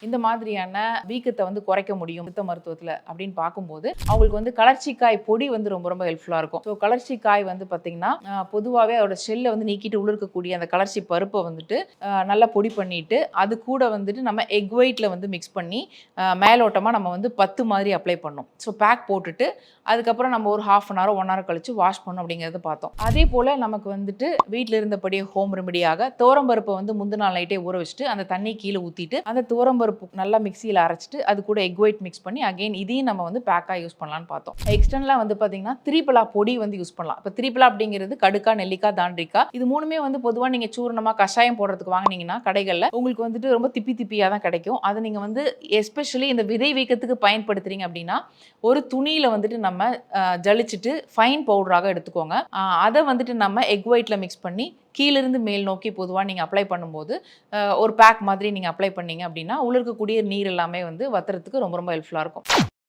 இந்த மாதிரியான வீக்கத்தை வந்து குறைக்க முடியும் சித்த மருத்துவத்தில் அப்படின்னு பார்க்கும்போது அவங்களுக்கு வந்து கலர்ச்சிக்காய் பொடி வந்து ரொம்ப ரொம்ப ஹெல்ப்ஃபுல்லாக இருக்கும். ஸோ கலர்ச்சிக்காய் வந்து பார்த்தீங்கன்னா பொதுவாகவே அதோட செல்லை வந்து நீக்கிட்டு உள்ள இருக்கக்கூடிய அந்த கலர்ச்சி பருப்பை வந்துட்டு நல்லா பொடி பண்ணிட்டு அது கூட வந்துட்டு நம்ம எக் ஒயிட்டில் வந்து மிக்ஸ் பண்ணி மேலோட்டமாக நம்ம வந்து 10 மாதிரி அப்ளை பண்ணோம். ஸோ பேக் போட்டுட்டு அதுக்கப்புறம் நம்ம ஒரு ½ அன் ஹவர் 1 ஹவர் கழிச்சு வாஷ் பண்ணோம் அப்படிங்கிறத பார்த்தோம். அதே போல் நமக்கு வந்துட்டு வீட்டில் இருந்தபடியே ஹோம் ரெமடியாக துவரம்பருப்பை வந்து முந்தின நாள் நைட்டே ஊற வச்சுட்டு அந்த தண்ணி கீழே ஊற்றிட்டு அந்த துவரம்பருப்பு நல்லா மிக்சியில் அரைச்சிட்டு அது கூட எக் ஒயிட் மிக்ஸ் பண்ணி அகைன் இதையும் நம்ம வந்து பேக்காக யூஸ் பண்ணலான்னு பார்த்தோம். எக்ஸ்டர்னலாக வந்து பார்த்தீங்கன்னா திரிபலா பொடி வந்து யூஸ் பண்ணலாம். இப்போ திரிபலா அப்படிங்கிறது கடுக்கா, நெல்லிக்காய், தாண்டிக்காய் இது மூணுமே வந்து பொதுவாக நீங்கள் சூர்ணமாக கஷாயம் போடுறதுக்கு வாங்கினீங்கன்னா கடைகளில் உங்களுக்கு வந்துட்டு ரொம்ப திப்பியாக தான் கிடைக்கும். அதை நீங்கள் வந்து எஸ்பெஷலி இந்த விதை வீக்கத்துக்கு பயன்படுத்துறீங்க அப்படின்னா ஒரு துணியில் வந்துட்டு நம்ம ஜலிச்சுட்டு ஃபைன் பவுடராக எடுத்துக்கோங்க. அதை வந்துட்டு நம்ம எக் ஒயிட்டில் மிக்ஸ் பண்ணி கீழிருந்து மேல் நோக்கி பொதுவாக நீங்கள் அப்ளை பண்ணும்போது ஒரு பேக் மாதிரி நீங்கள் அப்ளை பண்ணீங்க அப்படின்னா உள்ள இருக்கக்கூடிய நீர் எல்லாமே வந்து வத்துறதுக்கு ரொம்ப ரொம்ப ஹெல்ப்ஃபுல்லாக இருக்கும்.